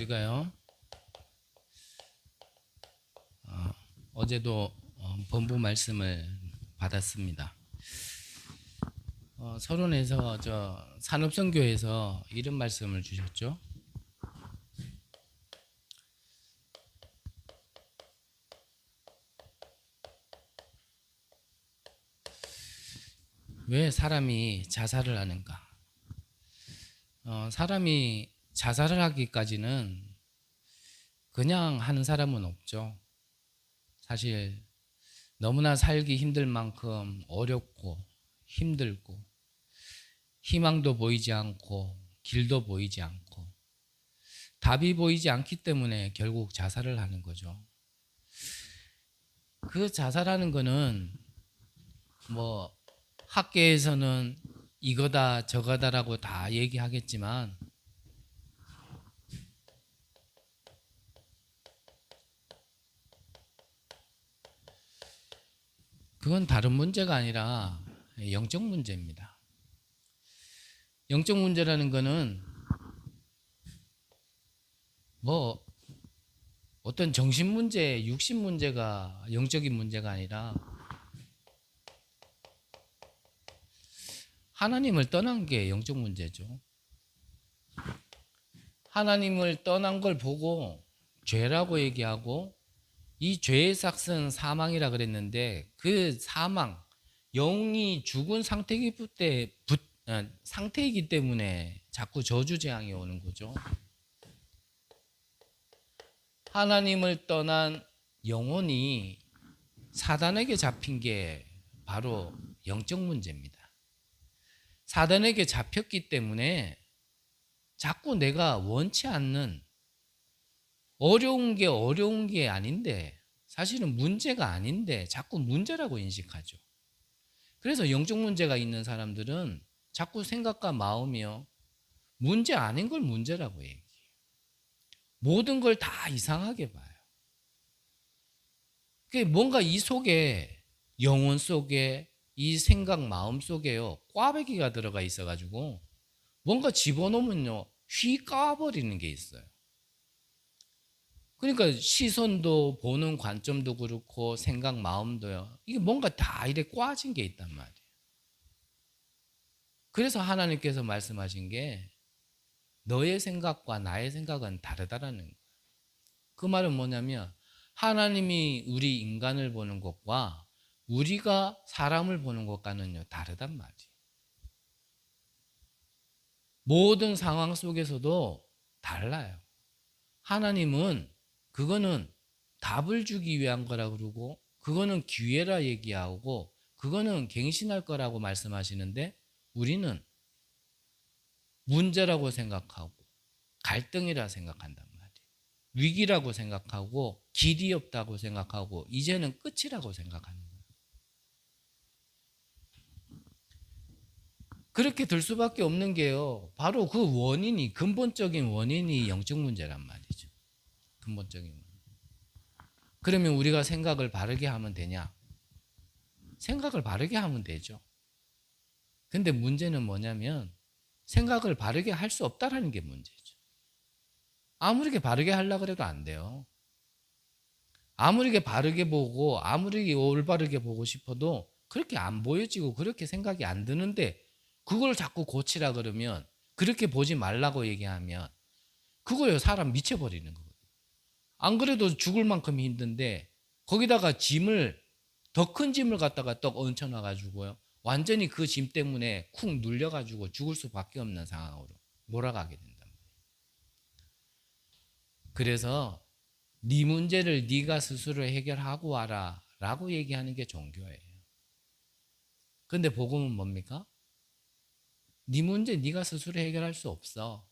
우리가요, 어제도 본부 말씀을 받았습니다. 서론에서 산업선교에서 이런 말씀을 주셨죠. 왜 사람이 자살을 하는가? 사람이 자살을 하기까지는 그냥 하는 사람은 없죠. 사실 너무나 살기 힘들 만큼 어렵고 힘들고 희망도 보이지 않고 길도 보이지 않고 답이 보이지 않기 때문에 결국 자살을 하는 거죠. 그 자살하는 거는 뭐 학계에서는 이거다 저거다라고 다 얘기하겠지만 그건 다른 문제가 아니라 영적 문제입니다. 영적 문제라는 거는 뭐 어떤 정신 문제, 육신 문제가 영적인 문제가 아니라 하나님을 떠난 게 영적 문제죠. 하나님을 떠난 걸 보고 죄라고 얘기하고 이 죄의 삭은 사망이라 그랬는데 그 사망, 영이 죽은 상태이기 때문에 자꾸 저주재앙이 오는 거죠. 하나님을 떠난 영혼이 사단에게 잡힌 게 바로 영적 문제입니다. 사단에게 잡혔기 때문에 자꾸 내가 원치 않는 어려운 게 아닌데 사실은 문제가 아닌데 자꾸 문제라고 인식하죠. 그래서 영적 문제가 있는 사람들은 자꾸 생각과 마음이요 문제 아닌 걸 문제라고 얘기해요. 모든 걸 다 이상하게 봐요. 뭔가 이 속에 영혼 속에 이 생각 마음 속에요 꽈배기가 들어가 있어가지고 뭔가 집어넣으면요 휘 까버리는 게 있어요. 그러니까 시선도 보는 관점도 그렇고 생각 마음도요 이게 뭔가 다 이래 꽈진 게 있단 말이에요. 그래서 하나님께서 말씀하신 게 너의 생각과 나의 생각은 다르다라는 거예요. 그 말은 뭐냐면 하나님이 우리 인간을 보는 것과 우리가 사람을 보는 것과는요 다르단 말이에요. 모든 상황 속에서도 달라요. 하나님은 그거는 답을 주기 위한 거라 그러고 그거는 기회라 얘기하고 그거는 갱신할 거라고 말씀하시는데 우리는 문제라고 생각하고 갈등이라 생각한단 말이에요. 위기라고 생각하고 길이 없다고 생각하고 이제는 끝이라고 생각하는 거예요. 그렇게 될 수밖에 없는 게요. 바로 그 원인이 근본적인 원인이 영적 문제란 말이죠. 근본적인 원인. 그러면 우리가 생각을 바르게 하면 되냐? 생각을 바르게 하면 되죠. 근데 문제는 뭐냐면 생각을 바르게 할 수 없다라는 게 문제죠. 아무리 바르게 하려고 해도 안 돼요. 아무리 바르게 보고 아무리 올바르게 보고 싶어도 그렇게 안 보여지고 그렇게 생각이 안 드는데 그걸 자꾸 고치라 그러면 그렇게 보지 말라고 얘기하면 그거요 사람 미쳐버리는 거거든요. 안 그래도 죽을 만큼 힘든데 거기다가 더 큰 짐을 갖다가 떡 얹혀놔가지고요 완전히 그 짐 때문에 쿵 눌려가지고 죽을 수밖에 없는 상황으로 몰아가게 된단 말이에요. 그래서 네 문제를 네가 스스로 해결하고 와라 라고 얘기하는 게 종교예요. 근데 복음은 뭡니까? 네 문제 네가 스스로 해결할 수 없어.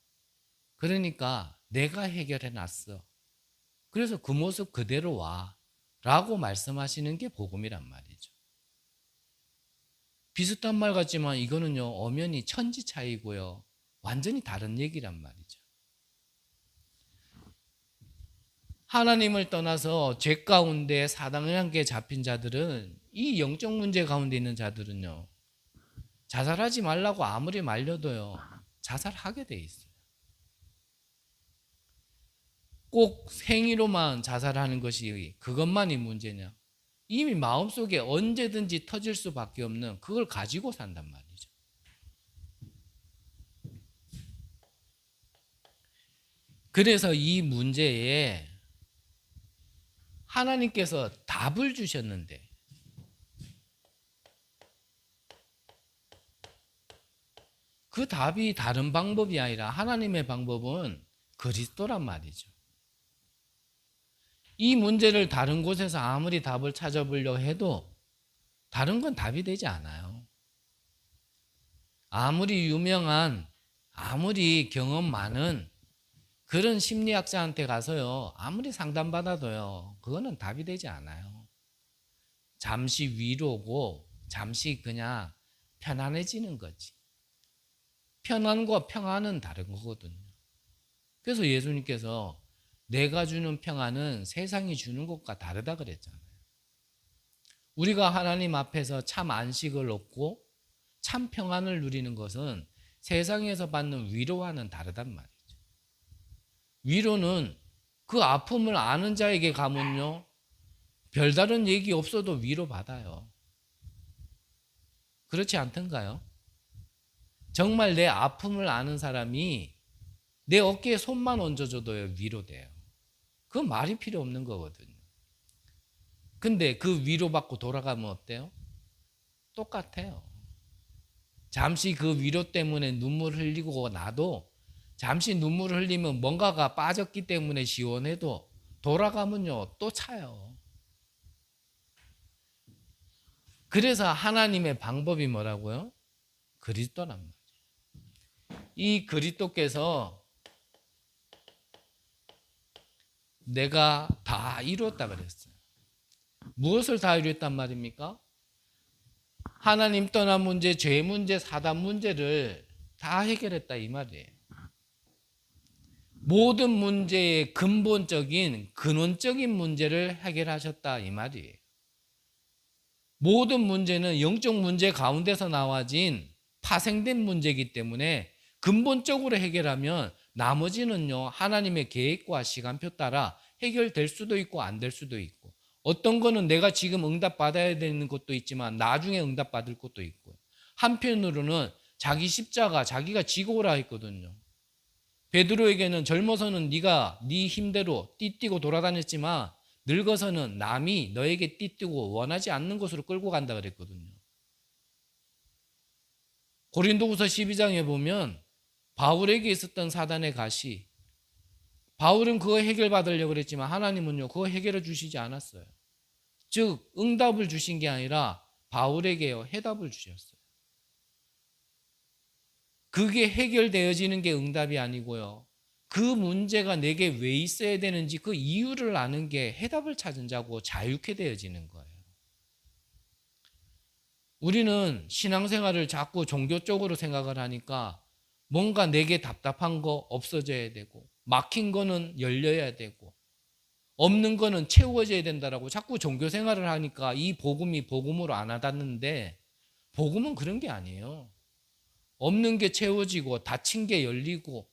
그러니까 내가 해결해 놨어. 그래서 그 모습 그대로 와 라고 말씀하시는 게 복음이란 말이죠. 비슷한 말 같지만 이거는요 엄연히 천지 차이고요 완전히 다른 얘기란 말이죠. 하나님을 떠나서 죄 가운데 사단에게 잡힌 자들은 이 영적 문제 가운데 있는 자들은요 자살하지 말라고 아무리 말려도요 자살하게 돼 있어요. 꼭 생의로만 자살하는 것이 그것만이 문제냐? 이미 마음속에 언제든지 터질 수밖에 없는 그걸 가지고 산단 말이죠. 그래서 이 문제에 하나님께서 답을 주셨는데 그 답이 다른 방법이 아니라 하나님의 방법은 그리스도란 말이죠. 이 문제를 다른 곳에서 아무리 답을 찾아보려고 해도 다른 건 답이 되지 않아요. 아무리 유명한, 아무리 경험 많은 그런 심리학자한테 가서요, 아무리 상담받아도요, 그거는 답이 되지 않아요. 잠시 위로고, 잠시 그냥 편안해지는 거지. 편안과 평안은 다른 거거든요. 그래서 예수님께서 내가 주는 평안은 세상이 주는 것과 다르다 그랬잖아요. 우리가 하나님 앞에서 참 안식을 얻고 참 평안을 누리는 것은 세상에서 받는 위로와는 다르단 말이죠. 위로는 그 아픔을 아는 자에게 가면요, 별다른 얘기 없어도 위로받아요. 그렇지 않던가요? 정말 내 아픔을 아는 사람이 내 어깨에 손만 얹어줘도 위로돼요. 그건 말이 필요 없는 거거든요. 근데 그 위로받고 돌아가면 어때요? 똑같아요. 잠시 그 위로 때문에 눈물 흘리고 나도 잠시 눈물을 흘리면 뭔가가 빠졌기 때문에 시원해도 돌아가면요 또 차요. 그래서 하나님의 방법이 뭐라고요? 그리스도란 말이에요. 이 그리스도께서 내가 다 이루었다 그랬어요. 무엇을 다 이루었단 말입니까? 하나님 떠난 문제, 죄 문제, 사단 문제를 다 해결했다 이 말이에요. 모든 문제의 근본적인 근원적인 문제를 해결하셨다 이 말이에요. 모든 문제는 영적 문제 가운데서 나와진 파생된 문제이기 때문에 근본적으로 해결하면 나머지는요 하나님의 계획과 시간표 따라 해결될 수도 있고 안 될 수도 있고, 어떤 거는 내가 지금 응답받아야 되는 것도 있지만 나중에 응답받을 것도 있고, 한편으로는 자기 십자가 자기가 지고 오라 했거든요. 베드로에게는 젊어서는 네가 네 힘대로 띠뛰고 돌아다녔지만 늙어서는 남이 너에게 띠뛰고 원하지 않는 곳으로 끌고 간다 그랬거든요. 고린도후서 12장에 보면 바울에게 있었던 사단의 가시, 바울은 그거 해결받으려고 그랬지만 하나님은요 그거 해결해 주시지 않았어요. 즉 응답을 주신 게 아니라 바울에게요 해답을 주셨어요. 그게 해결되어지는 게 응답이 아니고요, 그 문제가 내게 왜 있어야 되는지 그 이유를 아는 게 해답을 찾은 자고 자유케 되어지는 거예요. 우리는 신앙생활을 자꾸 종교적으로 생각을 하니까 뭔가 내게 답답한 거 없어져야 되고, 막힌 거는 열려야 되고, 없는 거는 채워져야 된다라고 자꾸 종교생활을 하니까 이 복음이 복음으로 안 와닿는데, 복음은 그런 게 아니에요. 없는 게 채워지고 닫힌 게 열리고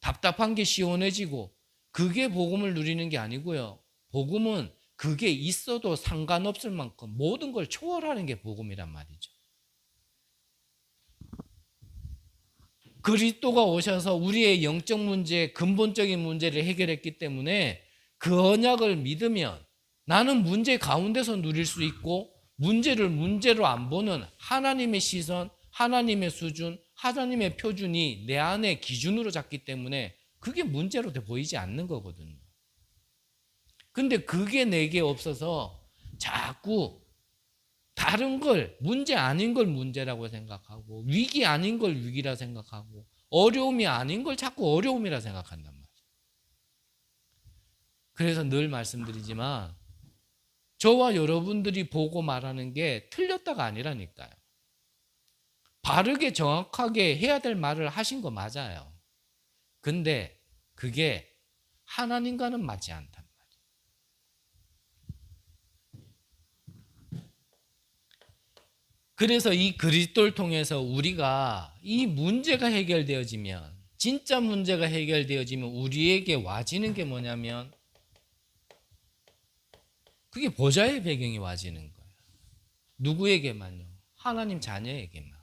답답한 게 시원해지고, 그게 복음을 누리는 게 아니고요, 복음은 그게 있어도 상관없을 만큼 모든 걸 초월하는 게 복음이란 말이죠. 그리스도가 오셔서 우리의 영적 문제, 근본적인 문제를 해결했기 때문에 그 언약을 믿으면 나는 문제 가운데서 누릴 수 있고, 문제를 문제로 안 보는 하나님의 시선, 하나님의 수준, 하나님의 표준이 내 안에 기준으로 잡기 때문에 그게 문제로 보이지 않는 거거든요. 근데 그게 내게 없어서 자꾸 다른 걸, 문제 아닌 걸 문제라고 생각하고, 위기 아닌 걸 위기라 생각하고, 어려움이 아닌 걸 자꾸 어려움이라 생각한단 말이에요. 그래서 늘 말씀드리지만 저와 여러분들이 보고 말하는 게 틀렸다가 아니라니까요. 바르게 정확하게 해야 될 말을 하신 거 맞아요. 근데 그게 하나님과는 맞지 않단 말이에요. 그래서 이 그리스도를 통해서 우리가 이 문제가 해결되어지면 진짜 문제가 해결되어지면 우리에게 와지는 게 뭐냐면 그게 보좌의 배경이 와지는 거예요. 누구에게만요? 하나님 자녀에게만.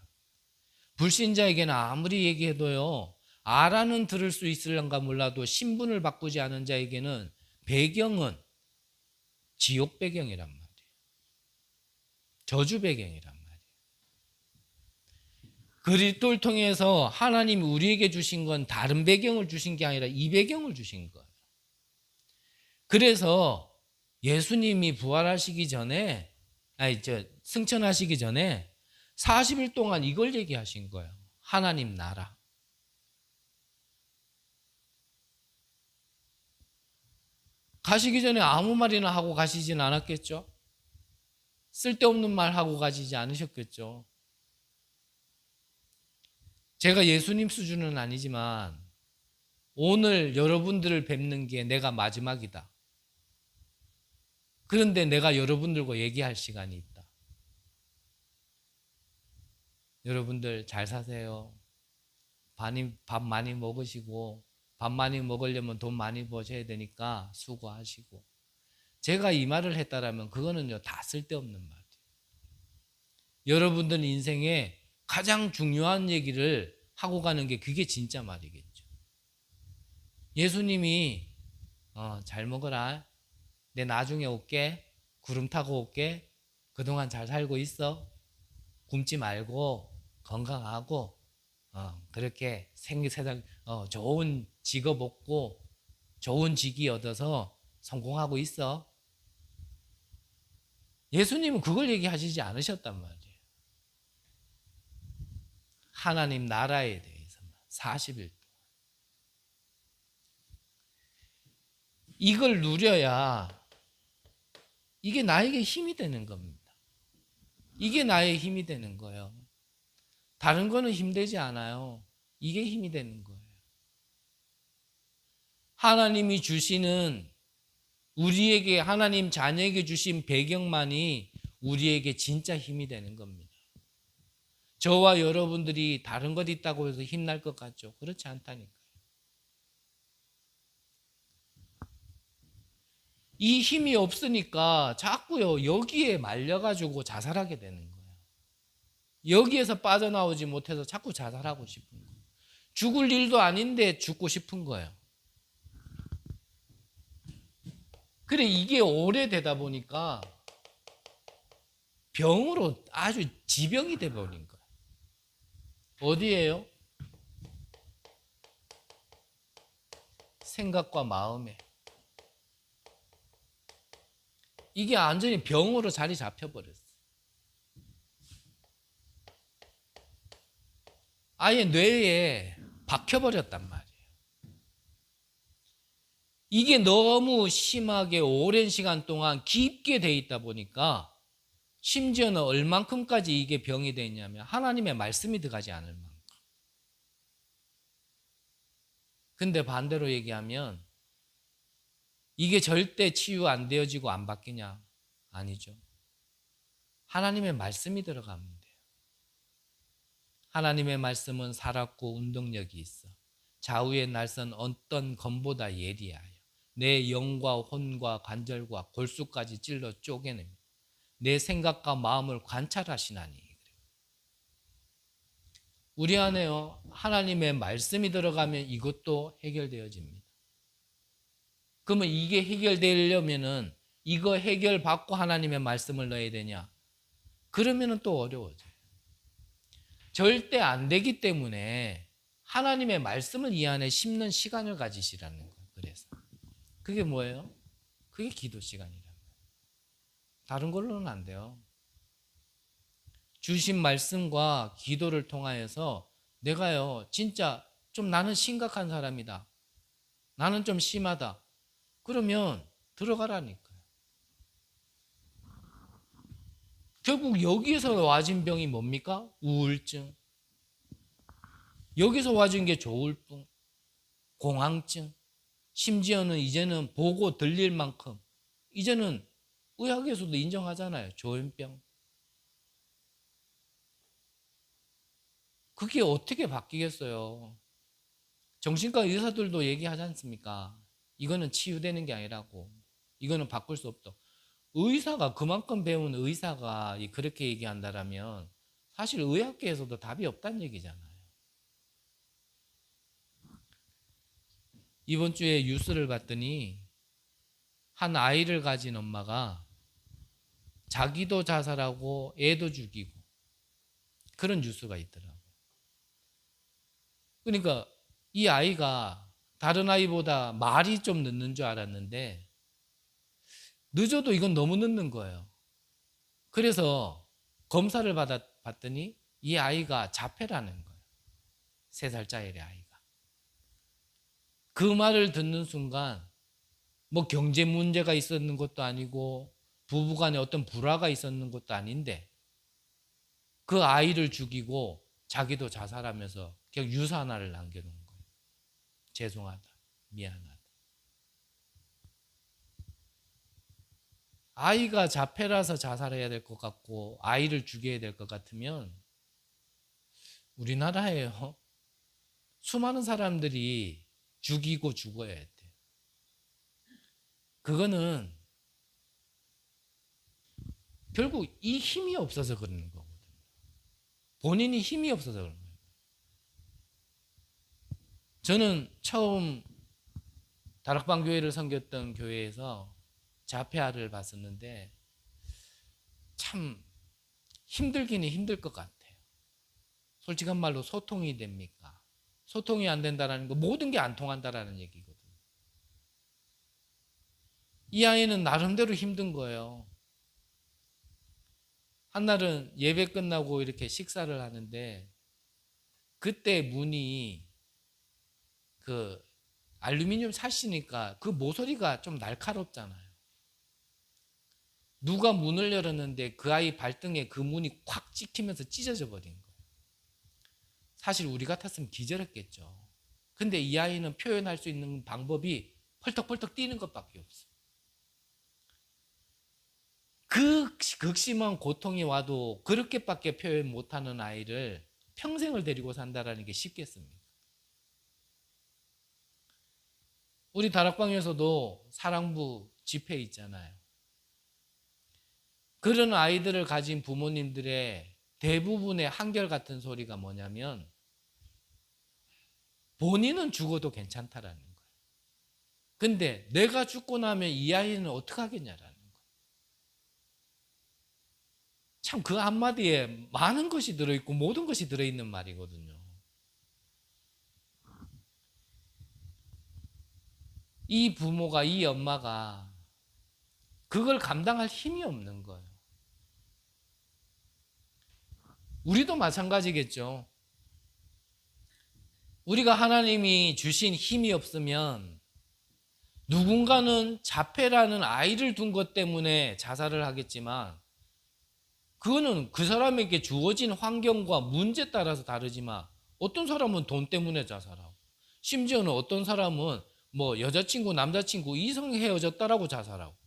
불신자에게는 아무리 얘기해도요, 알아는 들을 수 있을런가 몰라도 신분을 바꾸지 않은 자에게는 배경은 지옥 배경이란 말이에요. 저주 배경이란 말이에요. 그리스도를 통해서 하나님이 우리에게 주신 건 다른 배경을 주신 게 아니라 이 배경을 주신 거예요. 그래서 예수님이 부활하시기 전에, 승천하시기 전에 40일 동안 이걸 얘기하신 거예요. 하나님 나라. 가시기 전에 아무 말이나 하고 가시진 않았겠죠? 쓸데없는 말 하고 가시지 않으셨겠죠? 제가 예수님 수준은 아니지만 오늘 여러분들을 뵙는 게 내가 마지막이다. 그런데 내가 여러분들과 얘기할 시간이 있다. 여러분들 잘 사세요. 밥 많이 먹으시고, 밥 많이 먹으려면 돈 많이 버셔야 되니까 수고하시고. 제가 이 말을 했다라면 그거는요, 다 쓸데없는 말이에요. 여러분들 인생에 가장 중요한 얘기를 하고 가는 게 그게 진짜 말이겠죠. 예수님이 잘 먹어라. 내 나중에 올게. 구름 타고 올게. 그동안 잘 살고 있어. 굶지 말고 건강하고 그렇게 세상 좋은 직업 얻고 좋은 직위 얻어서 성공하고 있어. 예수님은 그걸 얘기하시지 않으셨단 말이에요. 하나님 나라에 대해서만 40일 동안. 이걸 누려야 이게 나에게 힘이 되는 겁니다. 이게 나의 힘이 되는 거예요. 다른 거는 힘들지 않아요. 이게 힘이 되는 거예요. 하나님이 주시는 우리에게 하나님 자녀에게 주신 배경만이 우리에게 진짜 힘이 되는 겁니다. 저와 여러분들이 다른 것 있다고 해서 힘날 것 같죠? 그렇지 않다니까요. 이 힘이 없으니까 자꾸요 여기에 말려가지고 자살하게 되는 거예요. 여기에서 빠져나오지 못해서 자꾸 자살하고 싶은 거예요. 죽을 일도 아닌데 죽고 싶은 거예요. 그래 이게 오래되다 보니까 병으로 아주 지병이 돼버린 거예요. 어디예요? 생각과 마음에. 이게 완전히 병으로 자리 잡혀버렸어요. 아예 뇌에 박혀버렸단 말이에요. 이게 너무 심하게 오랜 시간 동안 깊게 돼 있다 보니까 심지어는 얼만큼까지 이게 병이 돼 있냐면 하나님의 말씀이 들어가지 않을 만큼. 근데 반대로 얘기하면 이게 절대 치유 안 되어지고 안 바뀌냐? 아니죠. 하나님의 말씀이 들어가면 돼요. 하나님의 말씀은 살았고 운동력이 있어. 좌우의 날선 어떤 검보다 예리하여 내 영과 혼과 관절과 골수까지 찔러 쪼개냅니다. 내 생각과 마음을 관찰하시나니. 우리 안에요 하나님의 말씀이 들어가면 이것도 해결되어집니다. 그러면 이게 해결되려면은 이거 해결받고 하나님의 말씀을 넣어야 되냐? 그러면은 또 어려워져요. 절대 안 되기 때문에 하나님의 말씀을 이 안에 심는 시간을 가지시라는 거예요. 그래서 그게 뭐예요? 그게 기도 시간이라는 거예요. 다른 걸로는 안 돼요. 주신 말씀과 기도를 통하여서 내가요 진짜 좀 나는 심각한 사람이다. 나는 좀 심하다. 그러면 들어가라니까요. 결국 여기에서 와진 병이 뭡니까? 우울증. 여기서 와진 게 조울증, 공황증. 심지어는 이제는 보고 들릴 만큼 이제는 의학에서도 인정하잖아요. 조현병. 그게 어떻게 바뀌겠어요? 정신과 의사들도 얘기하지 않습니까? 이거는 치유되는 게 아니라고. 이거는 바꿀 수 없다. 의사가 그만큼 배운 의사가 그렇게 얘기한다라면 사실 의학계에서도 답이 없다는 얘기잖아요. 이번 주에 뉴스를 봤더니 한 아이를 가진 엄마가 자기도 자살하고 애도 죽이고 그런 뉴스가 있더라고요. 그러니까 이 아이가 다른 아이보다 말이 좀 늦는 줄 알았는데 늦어도 이건 너무 늦는 거예요. 그래서 검사를 봤더니 이 아이가 자폐라는 거예요. 3살짜리 아이가. 그 말을 듣는 순간 뭐 경제 문제가 있었는 것도 아니고 부부간에 어떤 불화가 있었는 것도 아닌데 그 아이를 죽이고 자기도 자살하면서 그냥 유서 하나를 남겨놓은 거예요. 죄송하다, 미안하다. 아이가 자폐라서 자살해야 될 것 같고 아이를 죽여야 될 것 같으면 우리나라에요 수많은 사람들이 죽이고 죽어야 돼요. 그거는 결국 이 힘이 없어서 그러는 거거든요. 본인이 힘이 없어서 그러는 거예요. 저는 처음 다락방 교회를 섬겼던 교회에서 자폐아를 봤었는데 참 힘들기는 힘들 것 같아요. 솔직한 말로 소통이 됩니까? 소통이 안 된다는 거 모든 게 안 통한다라는 얘기거든요. 이 아이는 나름대로 힘든 거예요. 한날은 예배 끝나고 이렇게 식사를 하는데 그때 문이 그 알루미늄 샷이니까 그 모서리가 좀 날카롭잖아요. 누가 문을 열었는데 그 아이 발등에 그 문이 콱 찍히면서 찢어져 버린 거예요. 사실 우리 같았으면 기절했겠죠. 근데 이 아이는 표현할 수 있는 방법이 펄떡펄떡 뛰는 것밖에 없어요. 그 극심한 고통이 와도 그렇게밖에 표현 못하는 아이를 평생을 데리고 산다라는 게 쉽겠습니까? 우리 다락방에서도 사랑부 집회 있잖아요. 그런 아이들을 가진 부모님들의 대부분의 한결같은 소리가 뭐냐면 본인은 죽어도 괜찮다라는 거예요. 근데 내가 죽고 나면 이 아이는 어떻게 하겠냐라는 거예요. 참 그 한마디에 많은 것이 들어있고 모든 것이 들어있는 말이거든요. 이 부모가, 이 엄마가 그걸 감당할 힘이 없는 거예요. 우리도 마찬가지겠죠. 우리가 하나님이 주신 힘이 없으면 누군가는 자폐라는 아이를 둔 것 때문에 자살을 하겠지만 그거는 그 사람에게 주어진 환경과 문제에 따라서 다르지만 어떤 사람은 돈 때문에 자살하고 심지어는 어떤 사람은 뭐 여자친구, 남자친구, 이성 헤어졌다라고 자살하고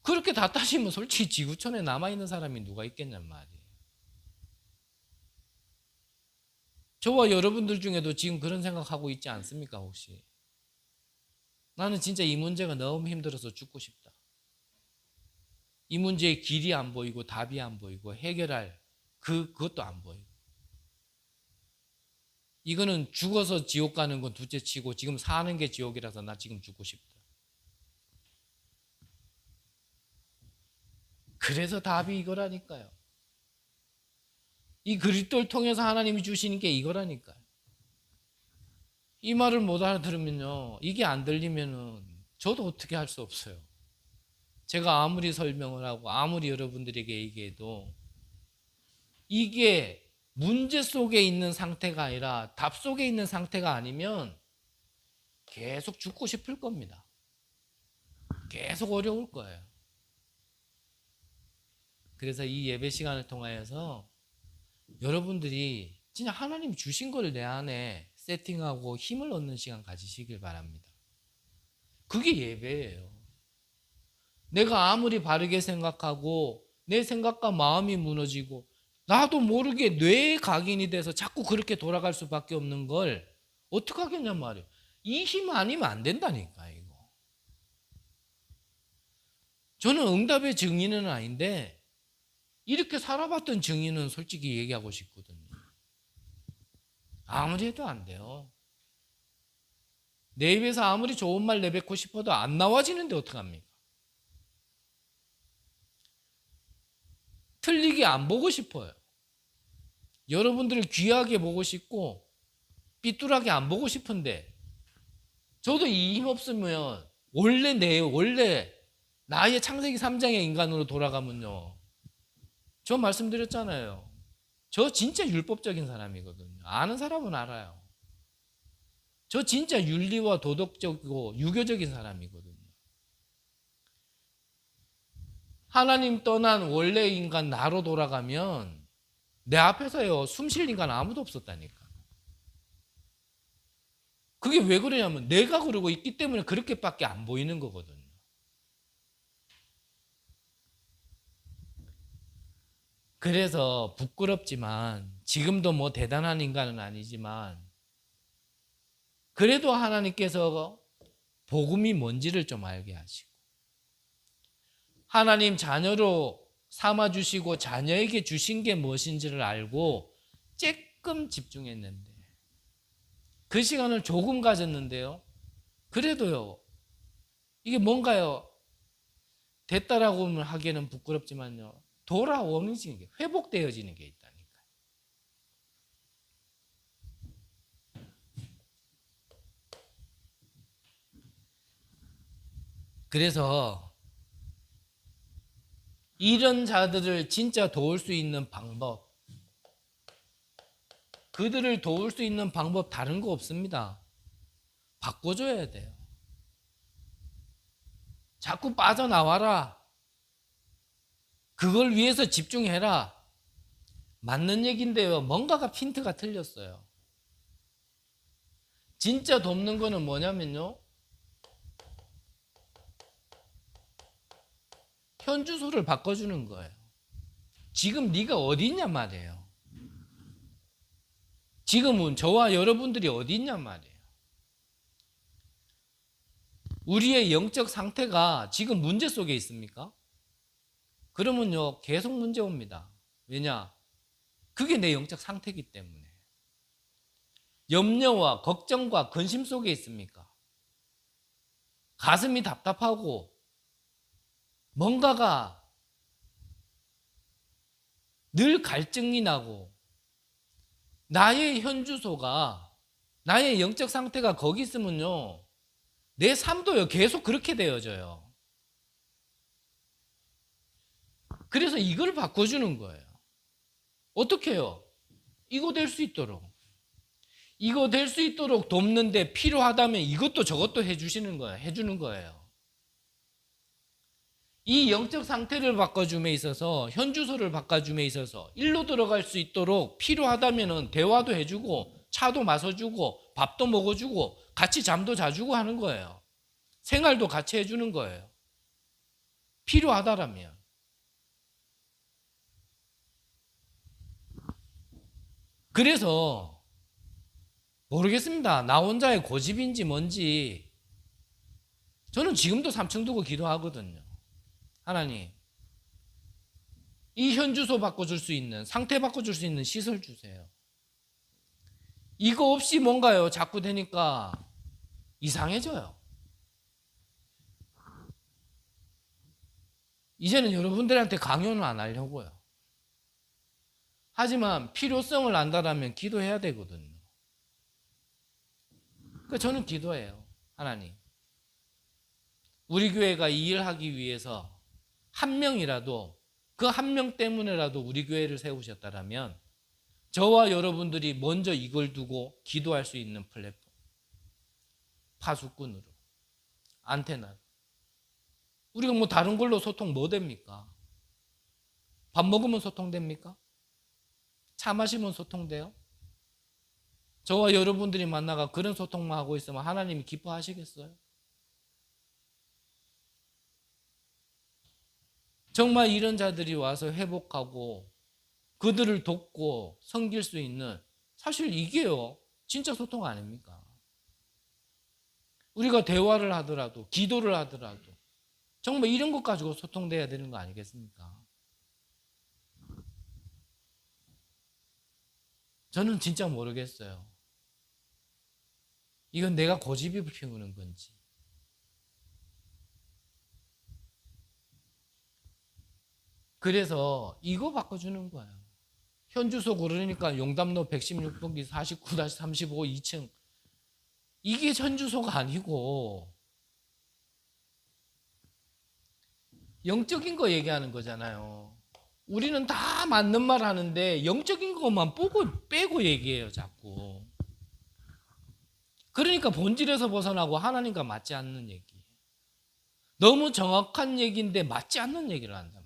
그렇게 다 따지면 솔직히 지구촌에 남아있는 사람이 누가 있겠냔 말이에요. 저와 여러분들 중에도 지금 그런 생각하고 있지 않습니까 혹시? 나는 진짜 이 문제가 너무 힘들어서 죽고 싶다. 이 문제의 길이 안 보이고 답이 안 보이고 해결할 그것도 안 보이고 이거는 죽어서 지옥 가는 건 둘째치고 지금 사는 게 지옥이라서 나 지금 죽고 싶다. 그래서 답이 이거라니까요. 이 그리스도를 통해서 하나님이 주시는 게 이거라니까요. 이 말을 못 알아들으면요, 이게 안 들리면은 저도 어떻게 할 수 없어요. 제가 아무리 설명을 하고 아무리 여러분들에게 얘기해도 이게 문제 속에 있는 상태가 아니라 답 속에 있는 상태가 아니면 계속 죽고 싶을 겁니다. 계속 어려울 거예요. 그래서 이 예배 시간을 통하여서 여러분들이 진짜 하나님 주신 걸 내 안에 세팅하고 힘을 얻는 시간 가지시길 바랍니다. 그게 예배예요. 내가 아무리 바르게 생각하고 내 생각과 마음이 무너지고 나도 모르게 뇌에 각인이 돼서 자꾸 그렇게 돌아갈 수밖에 없는 걸 어떻게 하겠냔 말이에요. 이 힘 아니면 안 된다니까 이거. 저는 응답의 증인은 아닌데 이렇게 살아봤던 증인은 솔직히 얘기하고 싶거든요. 아무리 해도 안 돼요. 내 입에서 아무리 좋은 말 내뱉고 싶어도 안 나와지는데 어떡합니까? 틀리게 안 보고 싶어요. 여러분들을 귀하게 보고 싶고 삐뚤하게 안 보고 싶은데 저도 이 힘 없으면 원래 나의 창세기 3장의 인간으로 돌아가면요. 저 말씀드렸잖아요. 저 진짜 율법적인 사람이거든요. 아는 사람은 알아요. 저 진짜 윤리와 도덕적이고 유교적인 사람이거든요. 하나님 떠난 원래 인간 나로 돌아가면 내 앞에서요 숨 쉴 인간 아무도 없었다니까. 그게 왜 그러냐면 내가 그러고 있기 때문에 그렇게밖에 안 보이는 거거든요. 그래서 부끄럽지만 지금도 뭐 대단한 인간은 아니지만 그래도 하나님께서 복음이 뭔지를 좀 알게 하시고 하나님 자녀로 삼아주시고 자녀에게 주신 게 무엇인지를 알고 조금 집중했는데 그 시간을 조금 가졌는데요. 그래도요. 이게 뭔가요? 됐다라고 하기에는 부끄럽지만요. 돌아오는 게 회복되어지는 게 있다니까. 그래서 이런 자들을 진짜 도울 수 있는 방법, 그들을 도울 수 있는 방법 다른 거 없습니다. 바꿔줘야 돼요. 자꾸 빠져나와라. 그걸 위해서 집중해라. 맞는 얘기인데요. 뭔가가 핀트가 틀렸어요. 진짜 돕는 거는 뭐냐면요. 현주소를 바꿔주는 거예요. 지금 네가 어디 있냔 말이에요. 지금은 저와 여러분들이 어디 있냔 말이에요. 우리의 영적 상태가 지금 문제 속에 있습니까? 그러면요 계속 문제 옵니다. 왜냐? 그게 내 영적 상태이기 때문에. 염려와 걱정과 근심 속에 있습니까? 가슴이 답답하고 뭔가가 늘 갈증이 나고 나의 현주소가 나의 영적 상태가 거기 있으면요 내 삶도요 계속 그렇게 되어져요. 그래서 이걸 바꿔주는 거예요. 어떻게 해요? 이거 될 수 있도록 돕는데 필요하다면 이것도 저것도 해주시는 거예요. 해주는 거예요. 이 영적 상태를 바꿔줌에 있어서 현주소를 바꿔줌에 있어서 일로 들어갈 수 있도록 필요하다면 대화도 해주고 차도 마셔주고 밥도 먹어주고 같이 잠도 자주고 하는 거예요. 생활도 같이 해주는 거예요. 필요하다라면. 그래서 모르겠습니다. 나 혼자의 고집인지 뭔지 저는 지금도 3층 두고 기도하거든요. 하나님, 이 현주소 바꿔줄 수 있는, 상태 바꿔줄 수 있는 시설 주세요. 이거 없이 뭔가요? 자꾸 되니까 이상해져요. 이제는 여러분들한테 강요는 안 하려고요. 하지만 필요성을 안다라면 기도해야 되거든요. 그러니까 저는 기도해요. 하나님, 우리 교회가 이 일을 하기 위해서 한 명이라도 그 한 명 때문에라도 우리 교회를 세우셨다라면 저와 여러분들이 먼저 이걸 두고 기도할 수 있는 플랫폼, 파수꾼으로, 안테나로. 우리가 뭐 다른 걸로 소통 뭐 됩니까? 밥 먹으면 소통됩니까? 차 마시면 소통돼요? 저와 여러분들이 만나가 그런 소통만 하고 있으면 하나님이 기뻐하시겠어요? 정말 이런 자들이 와서 회복하고 그들을 돕고 섬길 수 있는, 사실 이게요 진짜 소통 아닙니까? 우리가 대화를 하더라도 기도를 하더라도 정말 이런 것 가지고 소통돼야 되는 거 아니겠습니까? 저는 진짜 모르겠어요. 이건 내가 고집을 피우는 건지. 그래서 이거 바꿔주는 거예요. 현주소 그러니까 용담로 116동기 49-35 2층. 이게 현주소가 아니고 영적인 거 얘기하는 거잖아요. 우리는 다 맞는 말 하는데 영적인 것만 빼고 얘기해요, 자꾸. 그러니까 본질에서 벗어나고 하나님과 맞지 않는 얘기. 너무 정확한 얘기인데 맞지 않는 얘기를 한단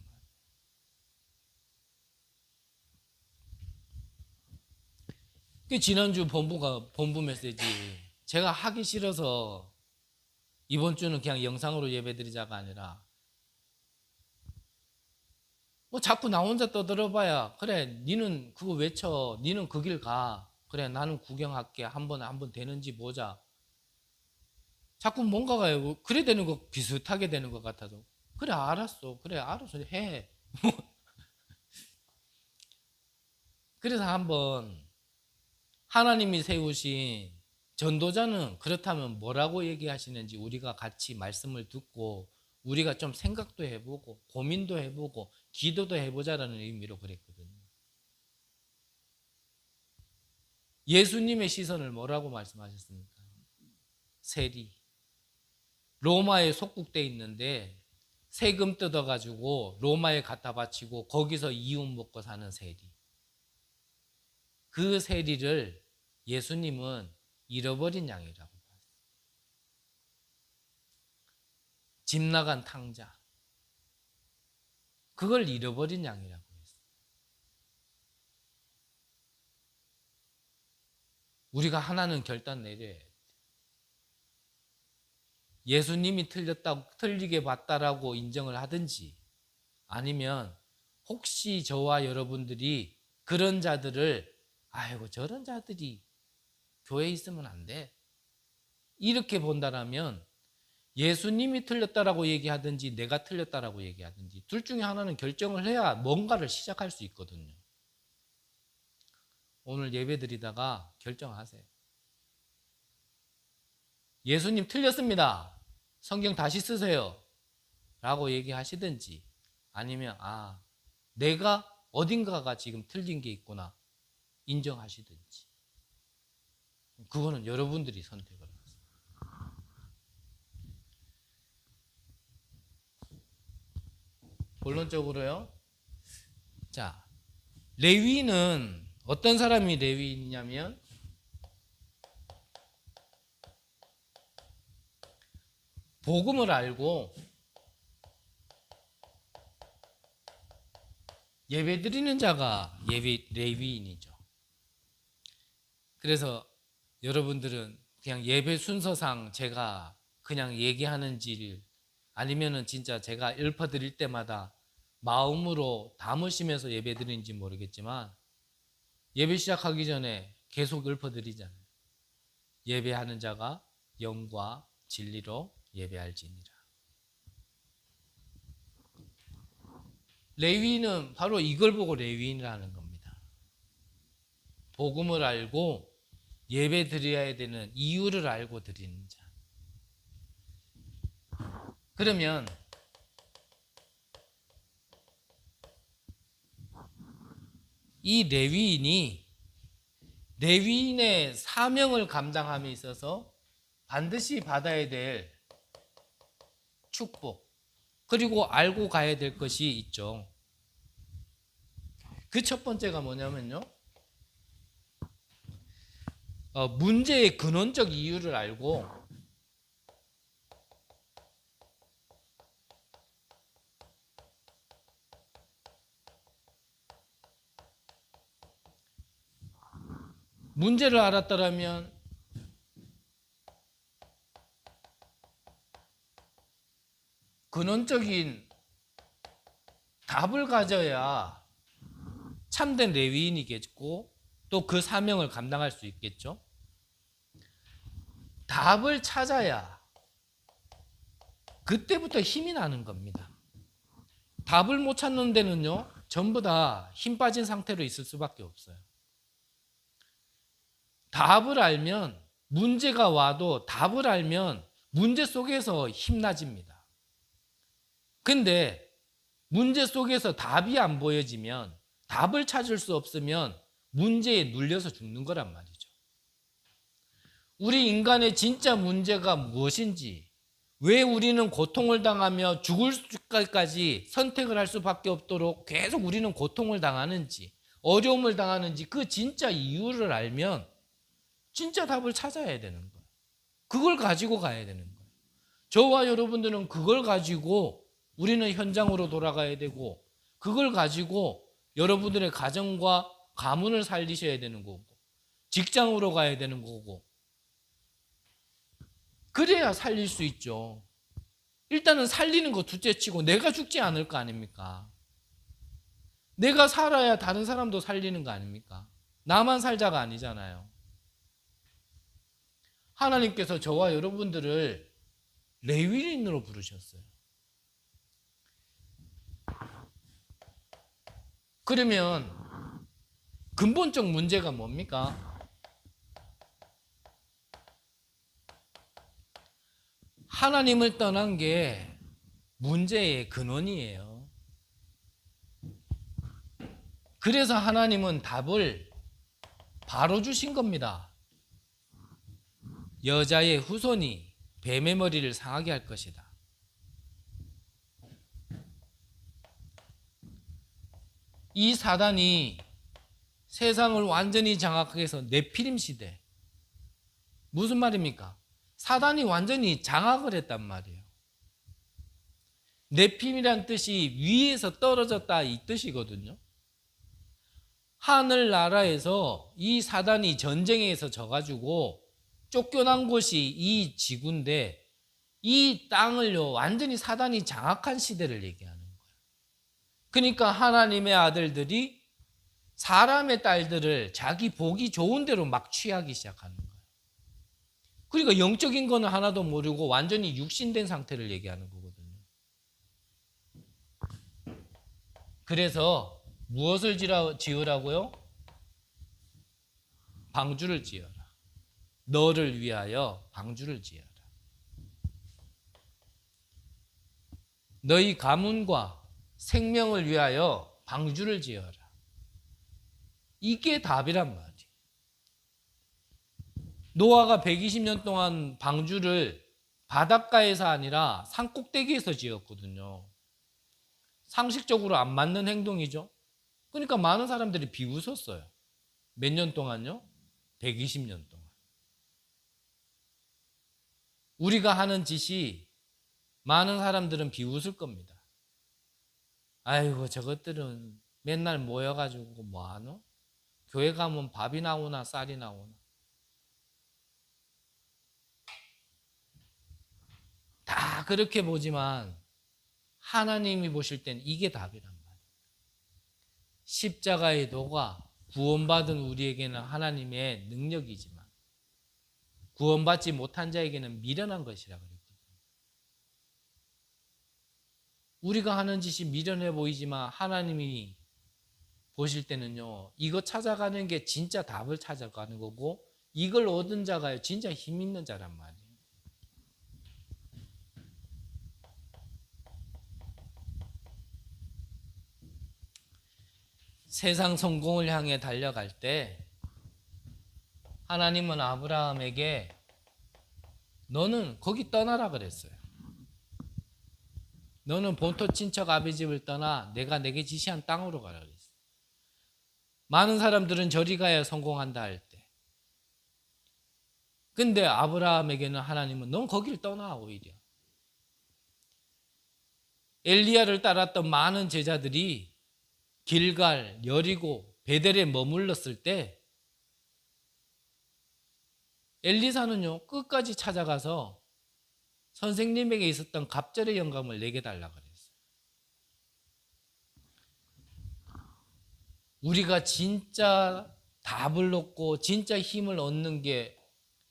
말이에요. 지난주 본부 메시지 제가 하기 싫어서 이번 주는 그냥 영상으로 예배드리자가 아니라 뭐 자꾸 나 혼자 떠들어봐야 그래 니는 그거 외쳐 니는 그 길 가 그래 나는 구경할게 한번 되는지 보자. 자꾸 뭔가가 그래 되는 거 비슷하게 되는 것 같아도 그래 알았어 그래 알아서 해. 그래서 한번 하나님이 세우신 전도자는 그렇다면 뭐라고 얘기하시는지 우리가 같이 말씀을 듣고 우리가 좀 생각도 해보고 고민도 해보고 기도도 해보자라는 의미로 그랬거든요. 예수님의 시선을 뭐라고 말씀하셨습니까? 세리. 로마에 속국돼 있는데 세금 뜯어가지고 로마에 갖다 바치고 거기서 이웃 먹고 사는 세리. 그 세리를 예수님은 잃어버린 양이라고 봤어요. 집 나간 탕자. 그걸 잃어버린 양이라고 했어요. 우리가 하나는 결단 내려야 돼. 예수님이 틀리게 봤다라고 인정을 하든지 아니면 혹시 저와 여러분들이 그런 자들을 아이고 저런 자들이 교회에 있으면 안 돼. 이렇게 본다라면 예수님이 틀렸다라고 얘기하든지 내가 틀렸다라고 얘기하든지 둘 중에 하나는 결정을 해야 뭔가를 시작할 수 있거든요. 오늘 예배 드리다가 결정하세요. 예수님 틀렸습니다. 성경 다시 쓰세요. 라고 얘기하시든지 아니면 내가 어딘가가 지금 틀린 게 있구나 인정하시든지 그거는 여러분들이 선택을 하세요. 본론적으로요. 자, 레위인은 어떤 사람이 레위인이냐면 복음을 알고 예배 드리는 자가 레위인이죠. 그래서 여러분들은 그냥 예배 순서상 제가 그냥 얘기하는지 아니면은 진짜 제가 읊어드릴 때마다 마음으로 담으시면서 예배 드리는지 모르겠지만 예배 시작하기 전에 계속 읊어드리잖아요. 예배하는 자가 영과 진리로 예배할지니라. 레위인은 바로 이걸 보고 레위인이라는 겁니다. 복음을 알고 예배 드려야 되는 이유를 알고 드리는 자. 그러면 이 레위인의 사명을 감당함에 있어서 반드시 받아야 될 축복 그리고 알고 가야 될 것이 있죠. 그 첫 번째가 뭐냐면요. 문제의 근원적 이유를 알고 문제를 알았다면 근원적인 답을 가져야 참된 레위인이겠고 또 그 사명을 감당할 수 있겠죠. 답을 찾아야 그때부터 힘이 나는 겁니다. 답을 못 찾는 데는요, 전부 다 힘 빠진 상태로 있을 수밖에 없어요. 답을 알면, 문제가 와도 답을 알면 문제 속에서 힘나집니다. 근데 문제 속에서 답이 안 보여지면, 답을 찾을 수 없으면 문제에 눌려서 죽는 거란 말이죠. 우리 인간의 진짜 문제가 무엇인지, 왜 우리는 고통을 당하며 죽을 수까지 선택을 할 수밖에 없도록 계속 우리는 고통을 당하는지, 어려움을 당하는지 그 진짜 이유를 알면 진짜 답을 찾아야 되는 거예요. 그걸 가지고 가야 되는 거예요. 저와 여러분들은 그걸 가지고 우리는 현장으로 돌아가야 되고, 그걸 가지고 여러분들의 가정과 가문을 살리셔야 되는 거고, 직장으로 가야 되는 거고, 그래야 살릴 수 있죠. 일단은 살리는 거 둘째치고 내가 죽지 않을 거 아닙니까? 내가 살아야 다른 사람도 살리는 거 아닙니까? 나만 살자가 아니잖아요. 하나님께서 저와 여러분들을 레위인으로 부르셨어요. 그러면 근본적 문제가 뭡니까? 하나님을 떠난 게 문제의 근원이에요. 그래서 하나님은 답을 바로 주신 겁니다. 여자의 후손이 뱀의 머리를 상하게 할 것이다. 이 사단이 세상을 완전히 장악하게 해서 네피림 시대. 무슨 말입니까? 사단이 완전히 장악을 했단 말이에요. 네피림이란 뜻이 위에서 떨어졌다 이 뜻이거든요. 하늘나라에서 이 사단이 전쟁에서 져가지고 쫓겨난 곳이 이 지구인데, 이 땅을요 완전히 사단이 장악한 시대를 얘기하는 거예요. 그러니까 하나님의 아들들이 사람의 딸들을 자기 보기 좋은 대로 막 취하기 시작하는 거예요. 그러니까 영적인 거는 하나도 모르고 완전히 육신된 상태를 얘기하는 거거든요. 그래서 무엇을 지으라고요? 방주를 지어라. 너를 위하여 방주를 지어라. 너희 가문과 생명을 위하여 방주를 지어라. 이게 답이란 말이에요. 노아가 120년 동안 방주를 바닷가에서 아니라 산꼭대기에서 지었거든요. 상식적으로 안 맞는 행동이죠. 그러니까 많은 사람들이 비웃었어요. 몇 년 동안요? 120년 동안. 우리가 하는 짓이 많은 사람들은 비웃을 겁니다. 아이고 저것들은 맨날 모여가지고 뭐하노? 교회 가면 밥이 나오나 쌀이 나오나? 다 그렇게 보지만 하나님이 보실 땐 이게 답이란 말이에요. 십자가의 도가 구원받은 우리에게는 하나님의 능력이지만 구원받지 못한 자에게는 미련한 것이라 그랬거든요. 우리가 하는 짓이 미련해 보이지만 하나님이 보실 때는요, 이거 찾아가는 게 진짜 답을 찾아가는 거고, 이걸 얻은 자가 진짜 힘 있는 자란 말이에요. 세상 성공을 향해 달려갈 때 하나님은 아브라함에게 너는 거기 떠나라 그랬어요. 너는 본토 친척 아비 집을 떠나 내가 내게 지시한 땅으로 가라 그랬어요. 많은 사람들은 저리 가야 성공한다 할 때, 근데 아브라함에게는 하나님은 넌 거기를 떠나. 오히려 엘리야를 따랐던 많은 제자들이 길갈, 여리고, 베델에 머물렀을 때 엘리사는요 끝까지 찾아가서 선생님에게 있었던 갑절의 영감을 내게 달라 그랬어요. 우리가 진짜 답을 얻고 진짜 힘을 얻는 게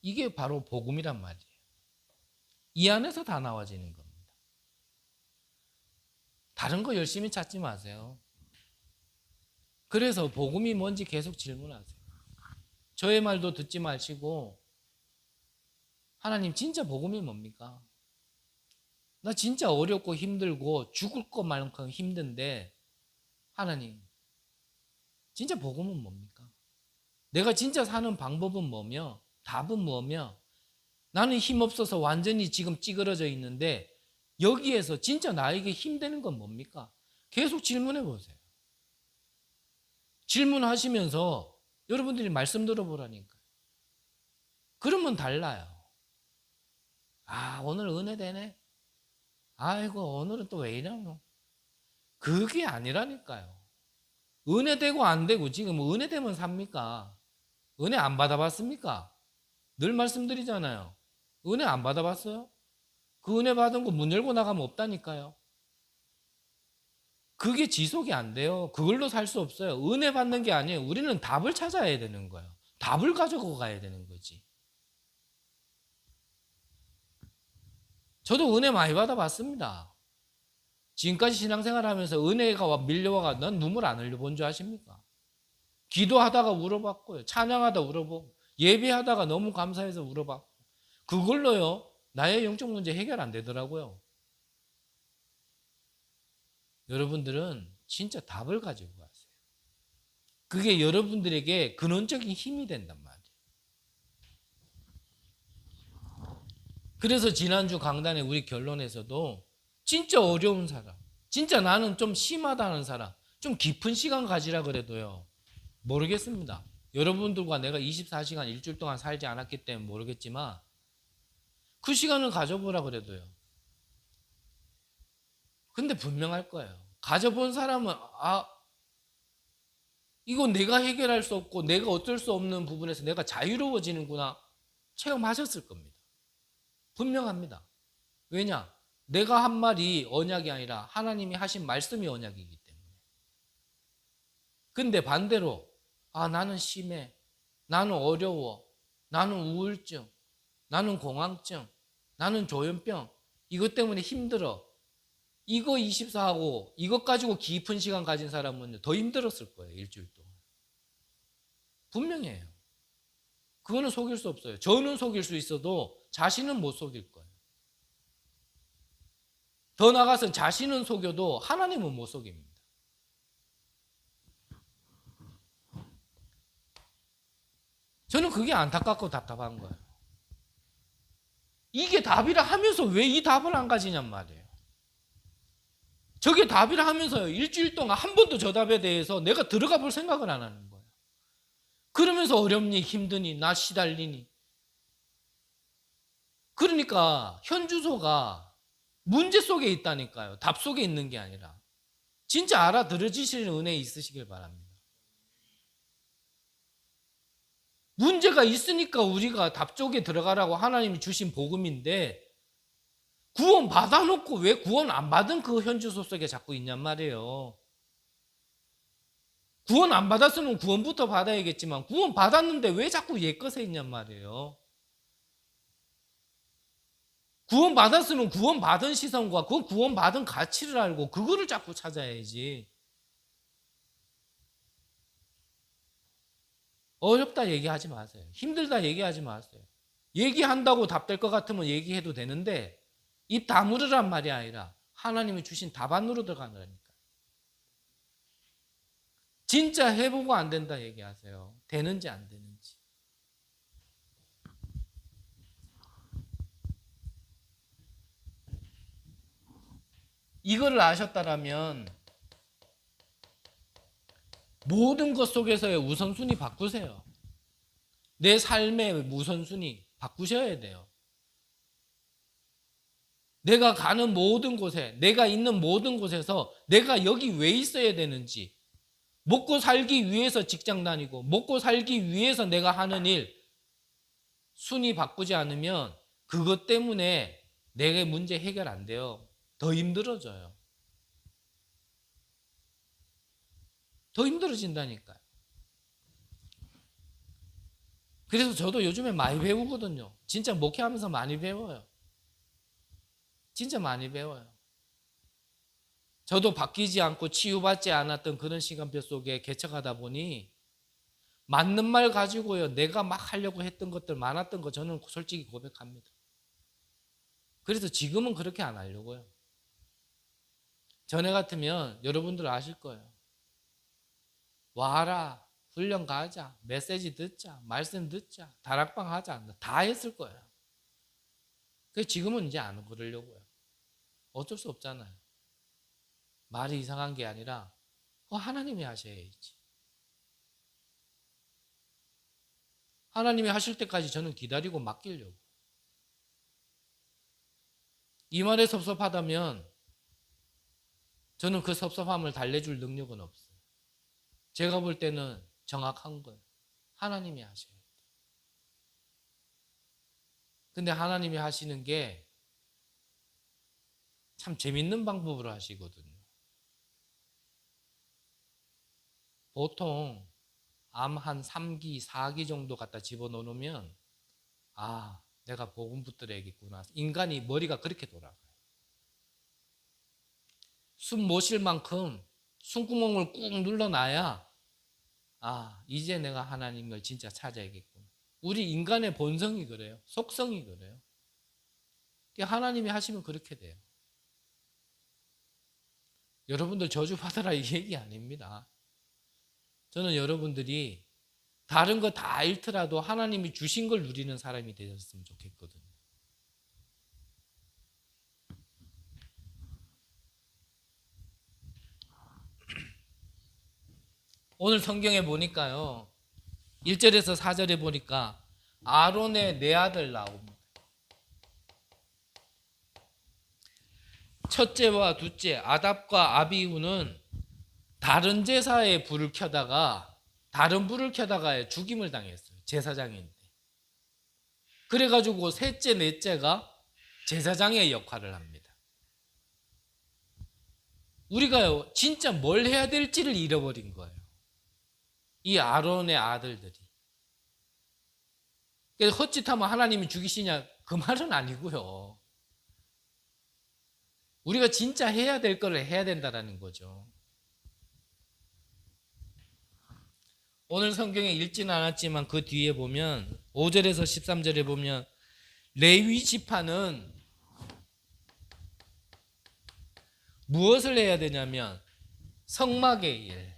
이게 바로 복음이란 말이에요. 이 안에서 다 나와지는 겁니다. 다른 거 열심히 찾지 마세요. 그래서 복음이 뭔지 계속 질문하세요. 저의 말도 듣지 마시고 하나님 진짜 복음이 뭡니까? 나 진짜 어렵고 힘들고 죽을 것만큼 힘든데 하나님 진짜 복음은 뭡니까? 내가 진짜 사는 방법은 뭐며 답은 뭐며 나는 힘없어서 완전히 지금 찌그러져 있는데 여기에서 진짜 나에게 힘되는 건 뭡니까? 계속 질문해 보세요. 질문하시면서 여러분들이 말씀 들어보라니까요. 그러면 달라요. 아, 오늘 은혜 되네. 아이고, 오늘은 또 왜 이러노? 그게 아니라니까요. 은혜 되고 안 되고 지금 은혜 되면 삽니까? 은혜 안 받아봤습니까? 늘 말씀드리잖아요. 은혜 안 받아봤어요? 그 은혜 받은 거 문 열고 나가면 없다니까요. 그게 지속이 안 돼요. 그걸로 살 수 없어요. 은혜 받는 게 아니에요. 우리는 답을 찾아야 되는 거예요. 답을 가지고 가야 되는 거지. 저도 은혜 많이 받아봤습니다. 지금까지 신앙생활 하면서 은혜가 밀려와가 난 눈물 안 흘려본 줄 아십니까? 기도하다가 울어봤고요. 찬양하다 울어보고 예배하다가 너무 감사해서 울어봤고 그걸로요. 나의 영적 문제 해결 안 되더라고요. 여러분들은 진짜 답을 가지고 가세요. 그게 여러분들에게 근원적인 힘이 된단 말이에요. 그래서 지난주 강단에 우리 결론에서도 진짜 어려운 사람, 진짜 나는 좀 심하다는 사람, 좀 깊은 시간 가지라 그래도요. 모르겠습니다. 여러분들과 내가 24시간 일주일 동안 살지 않았기 때문에 모르겠지만 그 시간을 가져보라 그래도요. 근데 분명할 거예요. 가져본 사람은 이거 내가 해결할 수 없고 내가 어쩔 수 없는 부분에서 내가 자유로워지는구나 체험하셨을 겁니다. 분명합니다. 왜냐? 내가 한 말이 언약이 아니라 하나님이 하신 말씀이 언약이기 때문에. 근데 반대로 나는 심해, 나는 어려워, 나는 우울증, 나는 공황증, 나는 조현병, 이것 때문에 힘들어. 이거 24하고 이것 가지고 깊은 시간 가진 사람은 더 힘들었을 거예요. 일주일 동안. 분명해요. 그거는 속일 수 없어요. 저는 속일 수 있어도 자신은 못 속일 거예요. 더 나아가서 자신은 속여도 하나님은 못 속입니다. 저는 그게 안타깝고 답답한 거예요. 이게 답이라 하면서 왜 이 답을 안 가지냔 말이에요. 저게 답이라 하면서요. 일주일 동안 한 번도 저 답에 대해서 내가 들어가 볼 생각을 안 하는 거예요. 그러면서 어렵니 힘드니 나 시달리니. 그러니까 현 주소가 문제 속에 있다니까요. 답 속에 있는 게 아니라. 진짜 알아들어지시는 은혜 있으시길 바랍니다. 문제가 있으니까 우리가 답 쪽에 들어가라고 하나님이 주신 복음인데 구원 받아놓고 왜 구원 안 받은 그 현주소 속에 자꾸 있냔 말이에요. 구원 안 받았으면 구원부터 받아야겠지만 구원 받았는데 왜 자꾸 옛것에 있냔 말이에요. 구원 받았으면 구원 받은 시선과 그 구원 받은 가치를 알고 그거를 자꾸 찾아야지. 어렵다 얘기하지 마세요. 힘들다 얘기하지 마세요. 얘기한다고 답될 것 같으면 얘기해도 되는데 입 다물으란 말이 아니라 하나님이 주신 답 안으로 들어가느라니까. 진짜 해보고 안 된다 얘기하세요. 되는지 안 되는지. 이거를 아셨다라면 모든 것 속에서의 우선순위 바꾸세요. 내 삶의 우선순위 바꾸셔야 돼요. 내가 가는 모든 곳에, 내가 있는 모든 곳에서 내가 여기 왜 있어야 되는지, 먹고 살기 위해서 직장 다니고 먹고 살기 위해서 내가 하는 일 순위 바꾸지 않으면 그것 때문에 내게 문제 해결 안 돼요. 더 힘들어져요. 더 힘들어진다니까요. 그래서 저도 요즘에 많이 배우거든요. 진짜 목회하면서 많이 배워요. 진짜 많이 배워요. 저도 바뀌지 않고 치유받지 않았던 그런 시간표 속에 개척하다 보니 맞는 말 가지고요, 내가 막 하려고 했던 것들 많았던 거 저는 솔직히 고백합니다. 그래서 지금은 그렇게 안 하려고요. 전에 같으면 여러분들 아실 거예요. 와라, 훈련 가자, 메시지 듣자, 말씀 듣자, 다락방 하자, 다 했을 거예요. 그래서 지금은 이제 안 그러려고요. 어쩔 수 없잖아요. 말이 이상한 게 아니라 하나님이 하셔야지. 하나님이 하실 때까지 저는 기다리고 맡기려고. 이 말에 섭섭하다면 저는 그 섭섭함을 달래줄 능력은 없어요. 제가 볼 때는 정확한 거예요. 하나님이 하셔야 돼요. 근데 하나님이 하시는 게 참 재밌는 방법으로 하시거든요. 보통 암 한 3기, 4기 정도 갖다 집어넣으면 내가 복음 붙들어야겠구나. 인간이 머리가 그렇게 돌아가요. 숨 못 쉴 만큼 숨구멍을 꾹 눌러놔야 이제 내가 하나님을 진짜 찾아야겠구나. 우리 인간의 본성이 그래요. 속성이 그래요. 하나님이 하시면 그렇게 돼요. 여러분들 저주받아라 이 얘기 아닙니다. 저는 여러분들이 다른 거 다 잃더라도 하나님이 주신 걸 누리는 사람이 되셨으면 좋겠거든요. 오늘 성경에 보니까요, 1절에서 4절에 보니까 아론의 네 아들 나옵니다. 첫째와 둘째 아답과 아비후는 다른 제사에 불을 켜다가 죽임을 당했어요. 제사장인데. 그래가지고 셋째 넷째가 제사장의 역할을 합니다. 우리가요 진짜 뭘 해야 될지를 잃어버린 거예요. 이 아론의 아들들이. 그래서 헛짓하면 하나님이 죽이시냐 그 말은 아니고요. 우리가 진짜 해야 될 거를 해야 된다는 거죠. 오늘 성경에 읽지는 않았지만 그 뒤에 보면 5절에서 13절에 보면 레위 지파는 무엇을 해야 되냐면 성막의 일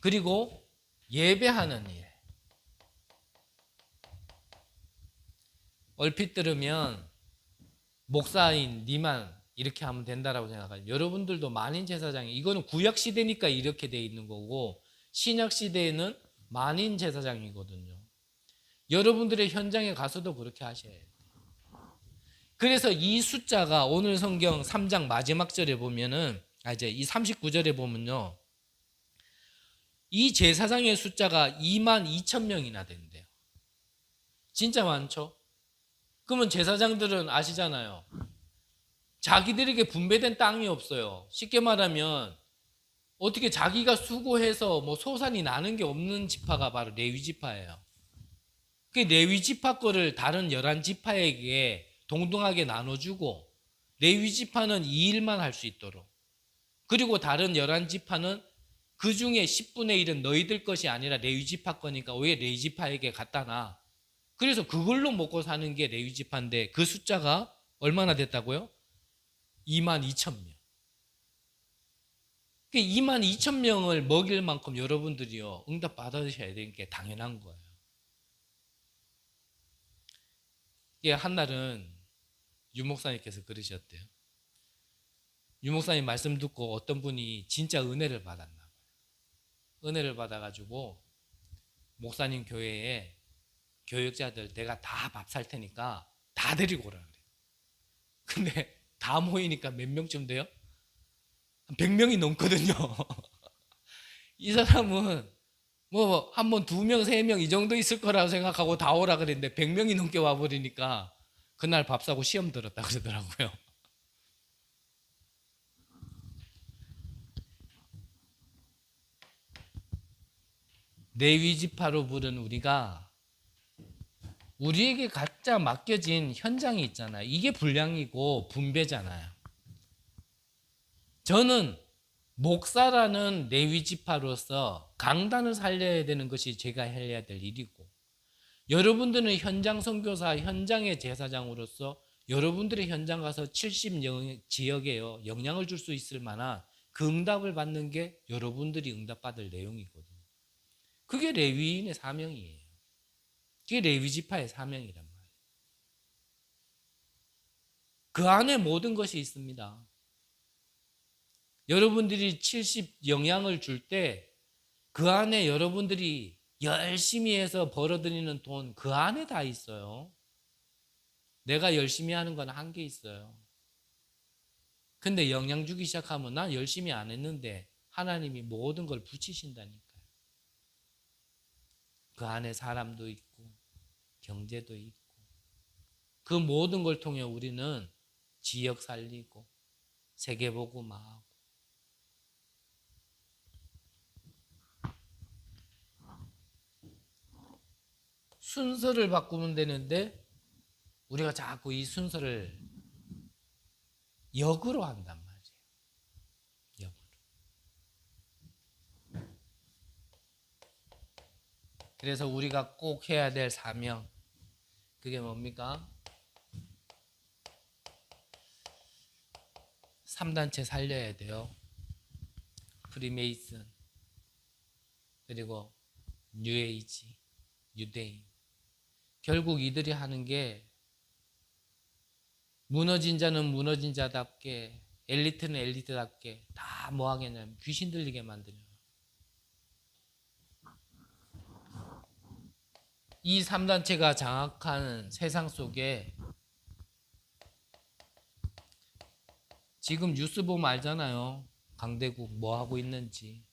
그리고 예배하는 일. 얼핏 들으면 목사인 니만 이렇게 하면 된다라고 생각해요. 여러분들도 만인 제사장이 이거는 구약 시대니까 이렇게 돼 있는 거고 신약 시대에는 만인 제사장이거든요. 여러분들의 현장에 가서도 그렇게 하셔야 돼요. 그래서 이 숫자가 오늘 성경 3장 마지막 절에 보면은 이제 이 39절에 보면요. 이 제사장의 숫자가 22,000명이나 된대요. 진짜 많죠? 그러면 제사장들은 아시잖아요. 자기들에게 분배된 땅이 없어요. 쉽게 말하면 어떻게 자기가 수고해서 뭐 소산이 나는 게 없는 지파가 바로 레위 지파예요. 그 레위 지파 거를 다른 11지파에게 동등하게 나눠주고 레위 지파는 이 일만 할 수 있도록 그리고 다른 11지파는 그 중에 10분의 1은 너희들 것이 아니라 레위 지파 거니까 왜 레위 지파에게 갖다 놔. 그래서 그걸로 먹고 사는 게 레위 지파인데 그 숫자가 얼마나 됐다고요? 22,000명. 22,000명을 먹일 만큼 여러분들이요 응답 받으셔야 되는 게 당연한 거예요. 한날은 유 목사님께서 그러셨대요. 유 목사님 말씀 듣고 어떤 분이 진짜 은혜를 받았나 봐요. 은혜를 받아가지고 목사님 교회에 교역자들 내가 다 밥 살 테니까 다 데리고 오라 그래요. 근데 다 모이니까 몇 명쯤 돼요? 100명이 넘거든요. 이 사람은 뭐 한 번 2명, 3명 이 정도 있을 거라고 생각하고 다 오라 그랬는데 100명이 넘게 와버리니까 그날 밥 사고 시험 들었다 그러더라고요. 레위 지파로 부른 우리가 우리에게 각자 맡겨진 현장이 있잖아요. 이게 분량이고 분배잖아요. 저는 목사라는 레위 지파로서 강단을 살려야 되는 것이 제가 해야 될 일이고, 여러분들은 현장 선교사, 현장의 제사장으로서 여러분들의 현장 가서 70 지역에 영향을 줄 수 있을 만한 그 응답을 받는 게 여러분들이 응답받을 내용이거든요. 그게 레위인의 사명이에요. 그게 레위 지파의 사명이란 말이에요. 그 안에 모든 것이 있습니다. 여러분들이 70 영향을 줄 때 그 안에 여러분들이 열심히 해서 벌어들이는 돈 그 안에 다 있어요. 내가 열심히 하는 건 한계 있어요. 근데 영향 주기 시작하면 난 열심히 안 했는데 하나님이 모든 걸 붙이신다니까요. 그 안에 사람도 있고 경제도 있고 그 모든 걸 통해 우리는 지역 살리고 세계복음화하고 순서를 바꾸면 되는데 우리가 자꾸 이 순서를 역으로 한단 말이에요. 역으로. 그래서 우리가 꼭 해야 될 사명, 그게 뭡니까? 3단체 살려야 돼요. 프리메이슨, 그리고 뉴에이지, 유대인. 결국 이들이 하는 게 무너진 자는 무너진 자답게, 엘리트는 엘리트답게 다 뭐 하겠냐면 귀신 들리게 만들어요. 이 3단체가 장악한 세상 속에 지금 뉴스 보면 알잖아요. 강대국 뭐 하고 있는지.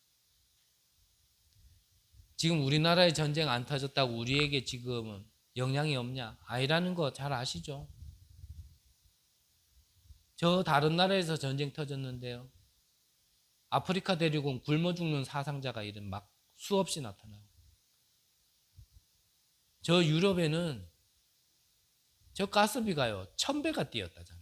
지금 우리나라의 전쟁 안 터졌다고 우리에게 지금은 영향이 없냐? 아니라는 거 잘 아시죠? 저 다른 나라에서 전쟁 터졌는데요. 아프리카 대륙은 굶어 죽는 사상자가 이런 막 수없이 나타나고. 저 유럽에는 저 가스비가요 1000배가 뛰었다잖아요.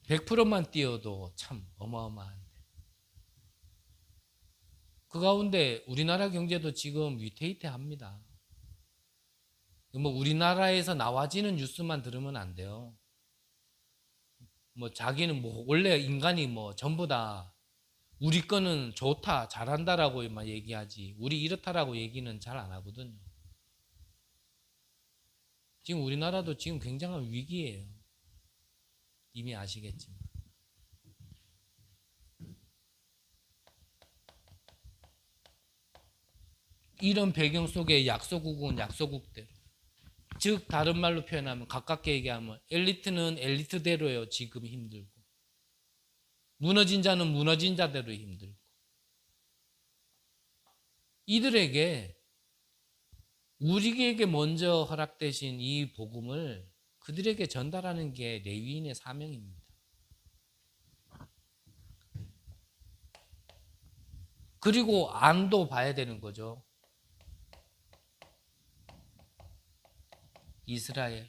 100%만 뛰어도 참 어마어마한데. 그 가운데 우리나라 경제도 지금 위태위태합니다. 뭐 우리나라에서 나와지는 뉴스만 들으면 안 돼요. 뭐 자기는 뭐 원래 인간이 뭐 전부 다 우리 거는 좋다, 잘한다라고만 얘기하지 우리 이렇다라고 얘기는 잘 안 하거든요. 지금 우리나라도 지금 굉장한 위기예요. 이미 아시겠지만. 이런 배경 속에 약소국은 약소국대로, 즉 다른 말로 표현하면 가깝게 얘기하면 엘리트는 엘리트대로예요. 지금 힘들고 무너진 자는 무너진 자대로 힘들고. 이들에게 우리에게 먼저 허락되신 이 복음을 그들에게 전달하는 게 레위인의 사명입니다. 그리고 안도 봐야 되는 거죠. 이스라엘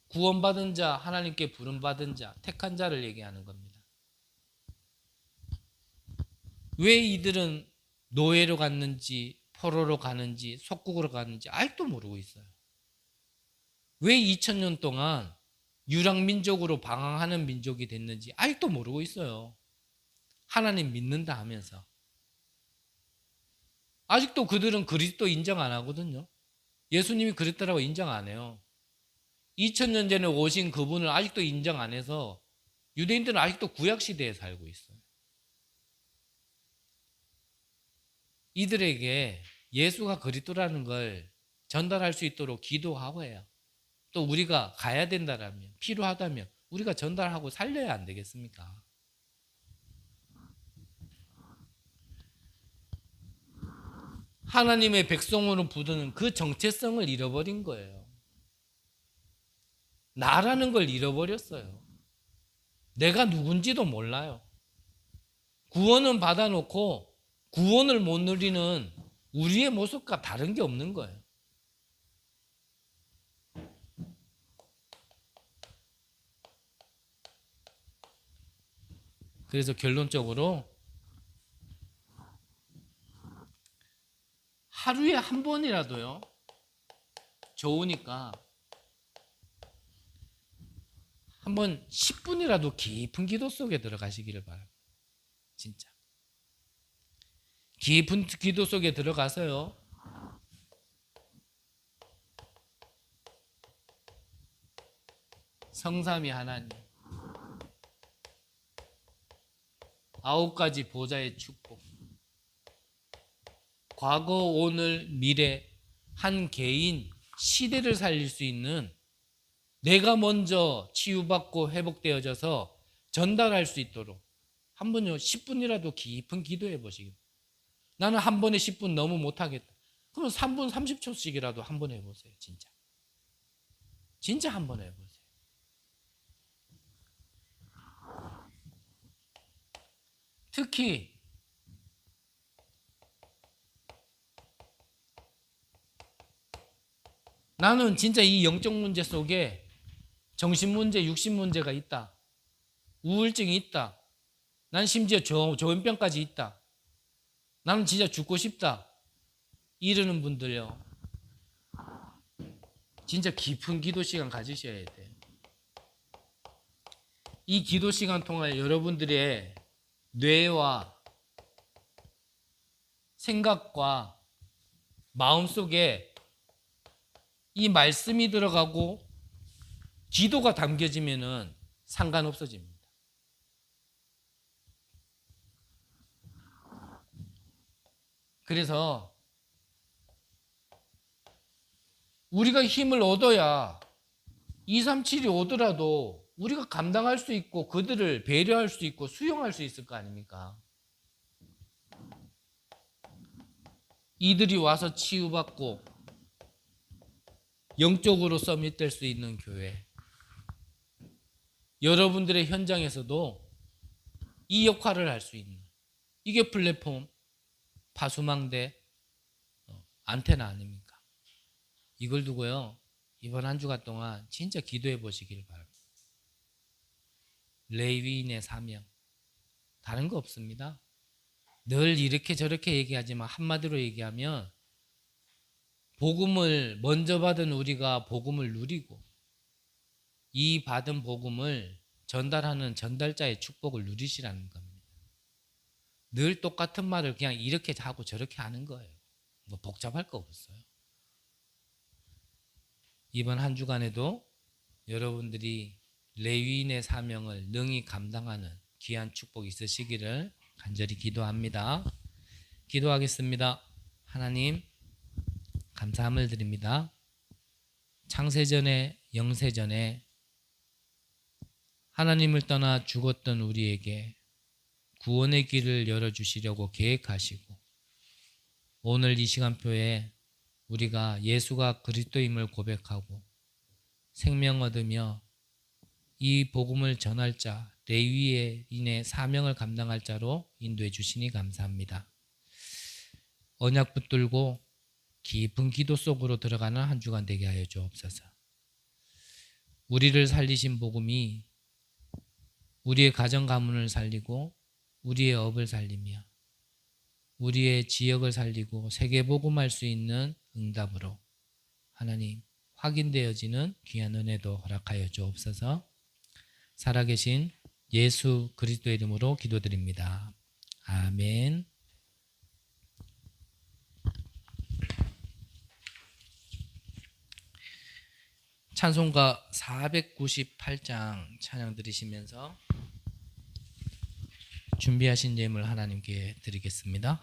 구원받은 자, 하나님께 부름받은 자, 택한 자를 얘기하는 겁니다. 왜 이들은 노예로 갔는지 포로로 가는지 속국으로 가는지 아직도 모르고 있어요. 왜 2000년 동안 유랑민족으로 방황하는 민족이 됐는지 아직도 모르고 있어요. 하나님 믿는다 하면서. 아직도 그들은 그리스도 인정 안 하거든요. 예수님이 그랬다라고 인정 안 해요. 2000년 전에 오신 그분을 아직도 인정 안 해서 유대인들은 아직도 구약시대에 살고 있어요. 이들에게 예수가 그리스도라는 걸 전달할 수 있도록 기도하고 해요. 또 우리가 가야 된다라면, 필요하다면 우리가 전달하고 살려야 안 되겠습니까? 하나님의 백성으로 부르는 그 정체성을 잃어버린 거예요. 나라는 걸 잃어버렸어요. 내가 누군지도 몰라요. 구원은 받아놓고 구원을 못 누리는 우리의 모습과 다른 게 없는 거예요. 그래서 결론적으로 하루에 한 번이라도요, 좋으니까 한번 10분이라도 깊은 기도 속에 들어가시기를 바랍니다. 진짜. 깊은 기도 속에 들어가서요, 성삼위 하나님, 9가지 보좌의 축복, 과거, 오늘, 미래, 한 개인, 시대를 살릴 수 있는, 내가 먼저 치유받고 회복되어져서 전달할 수 있도록 한 번요 10분이라도 깊은 기도해 보시기. 나는 한 번에 10분 너무 못하겠다. 그럼 3분 30초씩이라도 한 번 해보세요. 진짜. 진짜 한 번 해보세요. 특히 나는 진짜 이 영적 문제 속에 정신 문제, 육신 문제가 있다. 우울증이 있다. 난 심지어 조현병까지 있다. 나는 진짜 죽고 싶다. 이러는 분들요, 진짜 깊은 기도 시간 가지셔야 돼요. 이 기도 시간 통해 여러분들의 뇌와 생각과 마음속에 이 말씀이 들어가고 기도가 담겨지면은 상관없어집니다. 그래서 우리가 힘을 얻어야 237이 오더라도 우리가 감당할 수 있고 그들을 배려할 수 있고 수용할 수 있을 거 아닙니까? 이들이 와서 치유받고 영적으로 서밋될 수 있는 교회, 여러분들의 현장에서도 이 역할을 할 수 있는, 이게 플랫폼, 파수망대, 안테나 아닙니까? 이걸 두고요, 이번 한 주간 동안 진짜 기도해 보시길 바랍니다. 레위인의 사명, 다른 거 없습니다. 늘 이렇게 저렇게 얘기하지만 한마디로 얘기하면 복음을 먼저 받은 우리가 복음을 누리고 이 받은 복음을 전달하는 전달자의 축복을 누리시라는 겁니다. 늘 똑같은 말을 그냥 이렇게 하고 저렇게 하는 거예요. 뭐 복잡할 거 없어요. 이번 한 주간에도 여러분들이 레위인의 사명을 능히 감당하는 귀한 축복이 있으시기를 간절히 기도합니다. 기도하겠습니다. 하나님, 감사함을 드립니다. 창세전에 영세전에 하나님을 떠나 죽었던 우리에게 구원의 길을 열어주시려고 계획하시고 오늘 이 시간표에 우리가 예수가 그리스도임을 고백하고 생명 얻으며 이 복음을 전할 자, 레위인의 사명을 감당할 자로 인도해 주시니 감사합니다. 언약 붙들고 깊은 기도 속으로 들어가는 한 주간 되게 하여 주옵소서. 우리를 살리신 복음이 우리의 가정 가문을 살리고 우리의 업을 살리며 우리의 지역을 살리고 세계 복음할 수 있는 응답으로 하나님 확인되어지는 귀한 은혜도 허락하여 주옵소서. 살아계신 예수 그리스도의 이름으로 기도드립니다. 아멘. 찬송가 498장 찬양 드리시면서 준비하신 예물 하나님께 드리겠습니다.